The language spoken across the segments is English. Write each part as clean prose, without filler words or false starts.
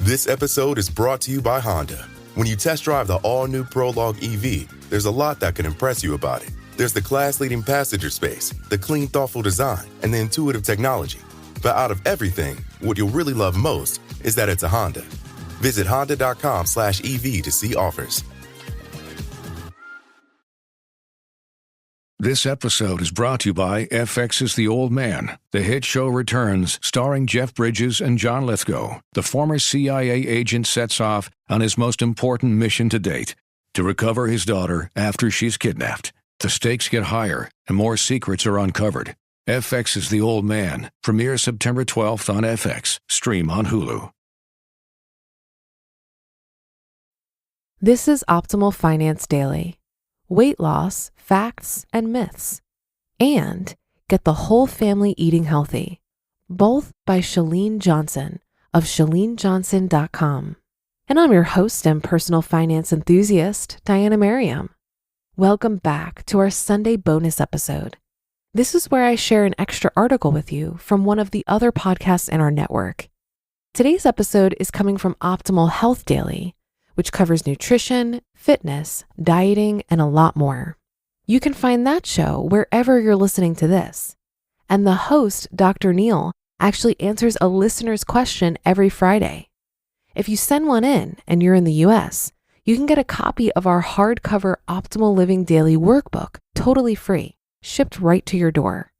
This episode is brought to you by Honda. When you test drive the all-new Prologue EV, there's a lot that can impress you about it. There's the class-leading passenger space, the clean, thoughtful design, and the intuitive technology. But out of everything, what you'll really love most is that it's a Honda. Visit honda.com/EV to see offers. This episode is brought to you by FX is the Old Man. The hit show returns, starring Jeff Bridges and John Lithgow. The former CIA agent sets off on his most important mission to date, to recover his daughter after she's kidnapped. The stakes get higher and more secrets are uncovered. FX is the Old Man premieres September 12th on FX. Stream on Hulu. This is Optimal Finance Daily. Weight loss, facts, and myths. And get the whole family eating healthy. Both by Chalene Johnson of ChaleneJohnson.com. And I'm your host and personal finance enthusiast, Diana Merriam. Welcome back to our Sunday bonus episode. This is where I share an extra article with you from one of the other podcasts in our network. Today's episode is coming from Optimal Health Daily, which covers nutrition, fitness, dieting, and a lot more. You can find that show wherever you're listening to this. And the host, Dr. Neil, actually answers a listener's question every Friday. If you send one in and you're in the US, you can get a copy of our hardcover Optimal Living Daily workbook totally free, shipped right to your door.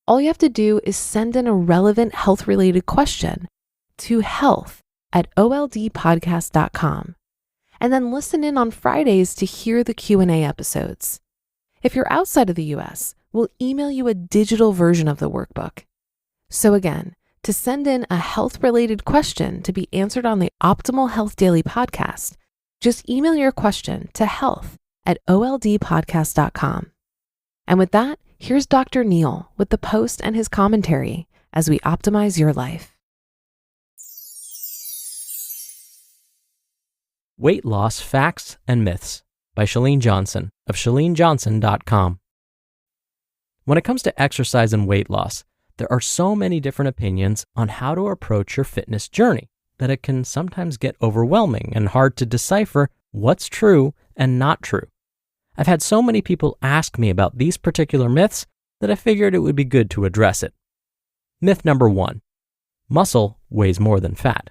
All you have to do is send in a relevant health-related question to health@oldpodcast.com. And then listen in on Fridays to hear the Q&A episodes. If you're outside of the US, we'll email you a digital version of the workbook. So again, to send in a health-related question to be answered on the Optimal Health Daily podcast, just email your question to health@oldpodcast.com. And with that, here's Dr. Neil with the post and his commentary as we optimize your life. Weight Loss, Facts, and Myths by Chalene Johnson of ChaleneJohnson.com. When it comes to exercise and weight loss, there are so many different opinions on how to approach your fitness journey that it can sometimes get overwhelming and hard to decipher what's true and not true. I've had so many people ask me about these particular myths that I figured it would be good to address it. Myth number 1, muscle weighs more than fat.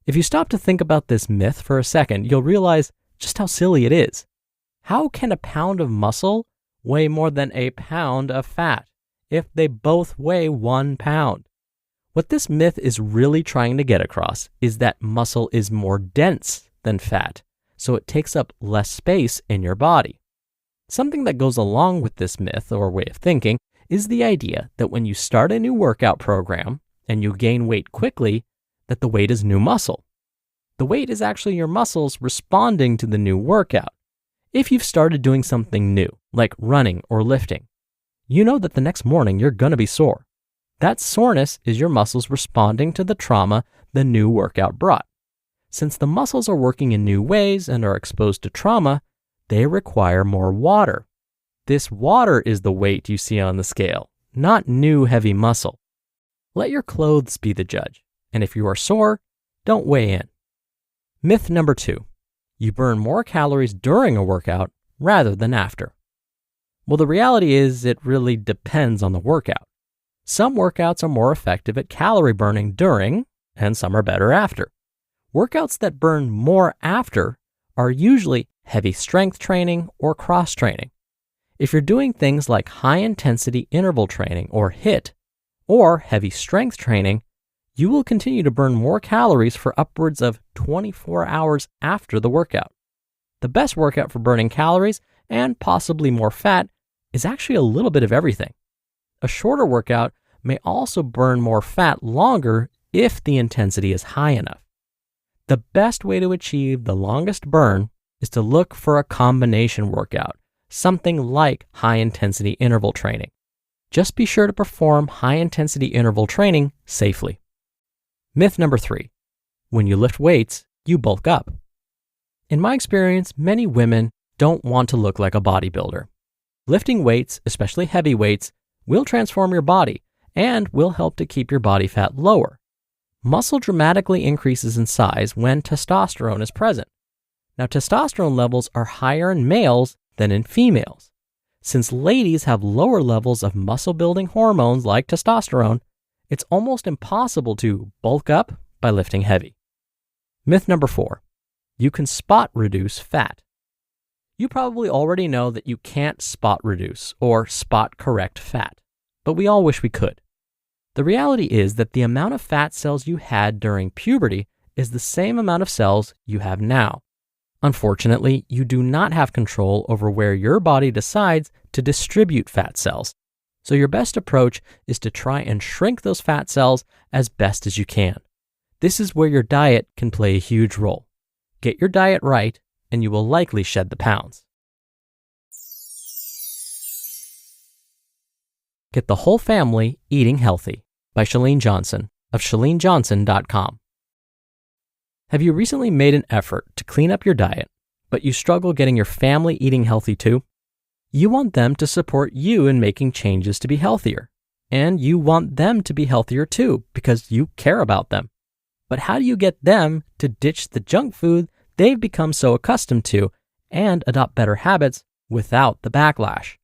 If you stop to think about this myth for a second, you'll realize just how silly it is. How can a pound of muscle weigh more than a pound of fat if they both weigh 1 pound? What this myth is really trying to get across is that muscle is more dense than fat, so it takes up less space in your body. Something that goes along with this myth or way of thinking is the idea that when you start a new workout program and you gain weight quickly, that the weight is new muscle. The weight is actually your muscles responding to the new workout. If you've started doing something new, like running or lifting, you know that the next morning you're going to be sore. That soreness is your muscles responding to the trauma the new workout brought. Since the muscles are working in new ways and are exposed to trauma, they require more water. This water is the weight you see on the scale, not new heavy muscle. Let your clothes be the judge. And if you are sore, don't weigh in. Myth number 2, you burn more calories during a workout rather than after. Well, the reality is it really depends on the workout. Some workouts are more effective at calorie burning during, and some are better after. Workouts that burn more after are usually heavy strength training or cross training. If you're doing things like high intensity interval training or HIIT, or heavy strength training, you will continue to burn more calories for upwards of 24 hours after the workout. The best workout for burning calories and possibly more fat is actually a little bit of everything. A shorter workout may also burn more fat longer if the intensity is high enough. The best way to achieve the longest burn is to look for a combination workout, something like high-intensity interval training. Just be sure to perform high-intensity interval training safely. Myth number 3, when you lift weights, you bulk up. In my experience, many women don't want to look like a bodybuilder. Lifting weights, especially heavy weights, will transform your body and will help to keep your body fat lower. muscle dramatically increases in size when testosterone is present. Now, testosterone levels are higher in males than in females. Since ladies have lower levels of muscle-building hormones like testosterone, it's almost impossible to bulk up by lifting heavy. Myth number 4, you can spot reduce fat. You probably already know that you can't spot reduce or spot correct fat, but we all wish we could. The reality is that the amount of fat cells you had during puberty is the same amount of cells you have now. Unfortunately, you do not have control over where your body decides to distribute fat cells. So your best approach is to try and shrink those fat cells as best as you can. This is where your diet can play a huge role. Get your diet right, and you will likely shed the pounds. Get the Whole Family Eating Healthy by Chalene Johnson of ChaleneJohnson.com. Have you recently made an effort to clean up your diet, but you struggle getting your family eating healthy too? You want them to support you in making changes to be healthier, and you want them to be healthier too because you care about them. But how do you get them to ditch the junk food they've become so accustomed to and adopt better habits without the backlash?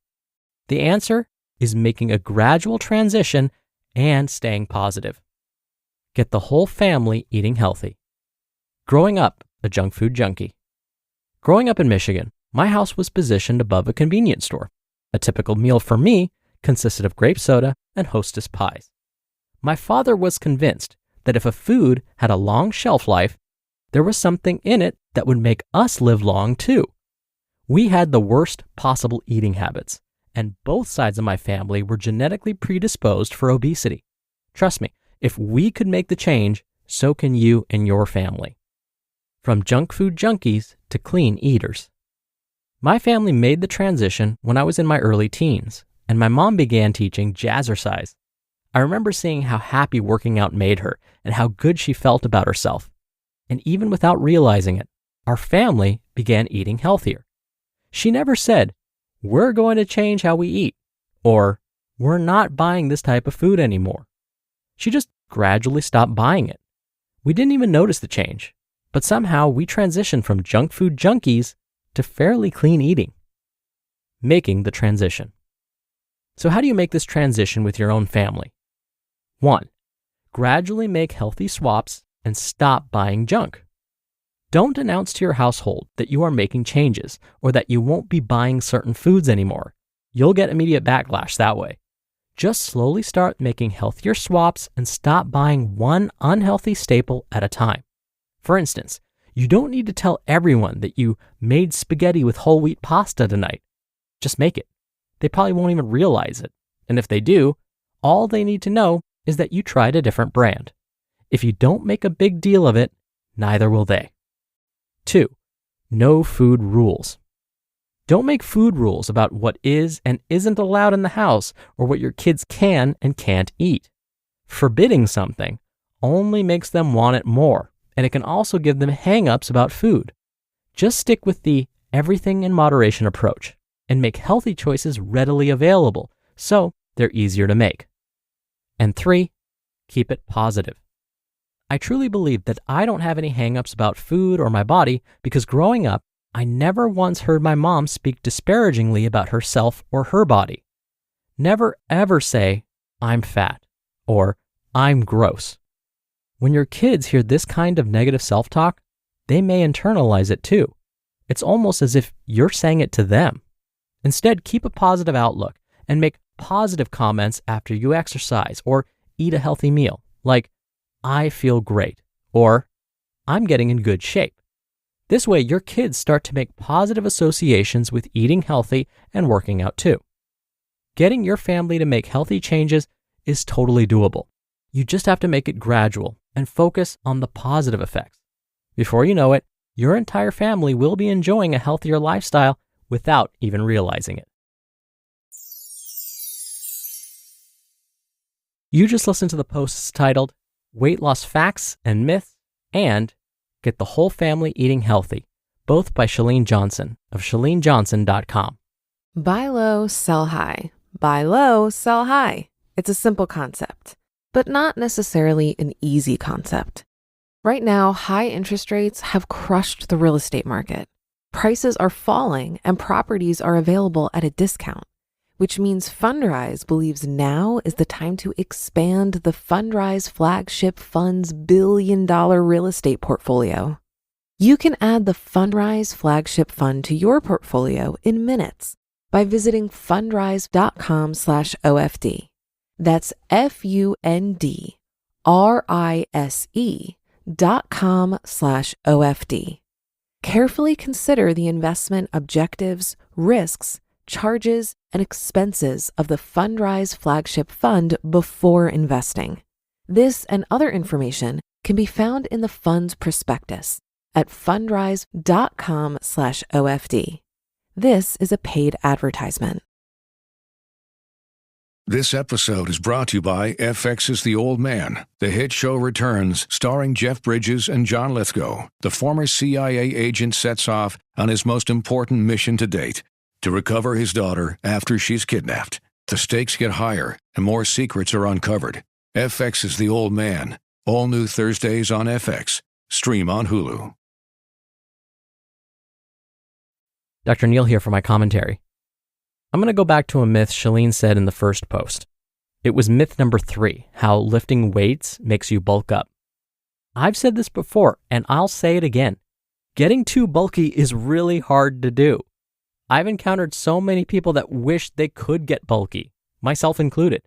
The answer is making a gradual transition and staying positive. Get the Whole Family Eating Healthy. Growing up a junk food junkie. Growing up in Michigan, my house was positioned above a convenience store. A typical meal for me consisted of grape soda and Hostess pies. My father was convinced that if a food had a long shelf life, there was something in it that would make us live long too. We had the worst possible eating habits, and both sides of my family were genetically predisposed for obesity. Trust me, if we could make the change, so can you and your family. From junk food junkies to clean eaters. My family made the transition when I was in my early teens, and my mom began teaching jazzercise. I remember seeing how happy working out made her and how good she felt about herself. And even without realizing it, our family began eating healthier. She never said, "We're going to change how we eat," or "We're not buying this type of food anymore." She just gradually stopped buying it. We didn't even notice the change, but somehow we transitioned from junk food junkies to fairly clean eating. Making the transition. So how do you make this transition with your own family? 1. Gradually make healthy swaps and stop buying junk. Don't announce to your household that you are making changes or that you won't be buying certain foods anymore. You'll get immediate backlash that way. Just slowly start making healthier swaps and stop buying one unhealthy staple at a time. For instance, you don't need to tell everyone that you made spaghetti with whole wheat pasta tonight. Just make it. They probably won't even realize it. And if they do, all they need to know is that you tried a different brand. If you don't make a big deal of it, neither will they. 2. No food rules. Don't make food rules about what is and isn't allowed in the house or what your kids can and can't eat. Forbidding something only makes them want it more, and it can also give them hang-ups about food. Just stick with the everything in moderation approach and make healthy choices readily available so they're easier to make. And 3, keep it positive. I truly believe that I don't have any hang-ups about food or my body because growing up, I never once heard my mom speak disparagingly about herself or her body. Never ever say, "I'm fat," or "I'm gross." When your kids hear this kind of negative self-talk, they may internalize it too. It's almost as if you're saying it to them. Instead, keep a positive outlook and make positive comments after you exercise or eat a healthy meal, like, "I feel great," or "I'm getting in good shape." This way, your kids start to make positive associations with eating healthy and working out too. Getting your family to make healthy changes is totally doable. You just have to make it gradual and focus on the positive effects. Before you know it, your entire family will be enjoying a healthier lifestyle without even realizing it. You just listened to the posts titled Weight Loss Facts and Myths and Get the Whole Family Eating Healthy, both by Chalene Johnson of ChaleneJohnson.com. Buy low, sell high. Buy low, sell high. It's a simple concept. but not necessarily an easy concept. Right now, high interest rates have crushed the real estate market. Prices are falling and properties are available at a discount, which means Fundrise believes now is the time to expand the Fundrise flagship fund's billion-dollar real estate portfolio. You can add the Fundrise flagship fund to your portfolio in minutes by visiting fundrise.com/OFD. That's FUNDRISE.com/OFD. Carefully consider the investment objectives, risks, charges, and expenses of the Fundrise flagship fund before investing. This and other information can be found in the fund's prospectus at fundrise.com/OFD. This is a paid advertisement. This episode is brought to you by FX's The Old Man. The hit show returns, starring Jeff Bridges and John Lithgow. The former CIA agent sets off on his most important mission to date, to recover his daughter after she's kidnapped. The stakes get higher and more secrets are uncovered. FX's The Old Man. All new Thursdays on FX. Stream on Hulu. Dr. Neal here for my commentary. I'm going to go back to a myth Chalene said in the first post. It was myth number 3, how lifting weights makes you bulk up. I've said this before, and I'll say it again. Getting too bulky is really hard to do. I've encountered so many people that wish they could get bulky, myself included.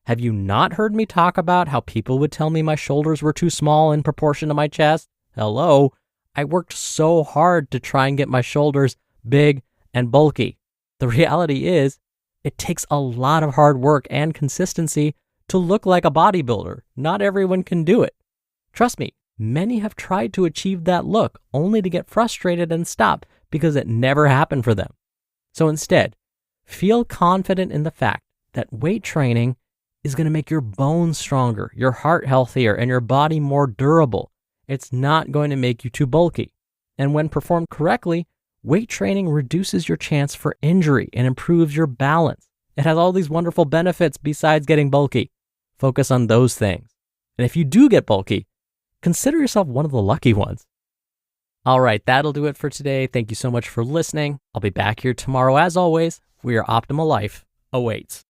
Have you not heard me talk about how people would tell me my shoulders were too small in proportion to my chest? Hello, I worked so hard to try and get my shoulders big and bulky. The reality is, it takes a lot of hard work and consistency to look like a bodybuilder. Not everyone can do it. Trust me, many have tried to achieve that look only to get frustrated and stop because it never happened for them. So instead, feel confident in the fact that weight training is going to make your bones stronger, your heart healthier, and your body more durable. It's not going to make you too bulky. And when performed correctly, weight training reduces your chance for injury and improves your balance. It has all these wonderful benefits besides getting bulky. Focus on those things. And if you do get bulky, consider yourself one of the lucky ones. All right, that'll do it for today. Thank you so much for listening. I'll be back here tomorrow as always, where your optimal life awaits.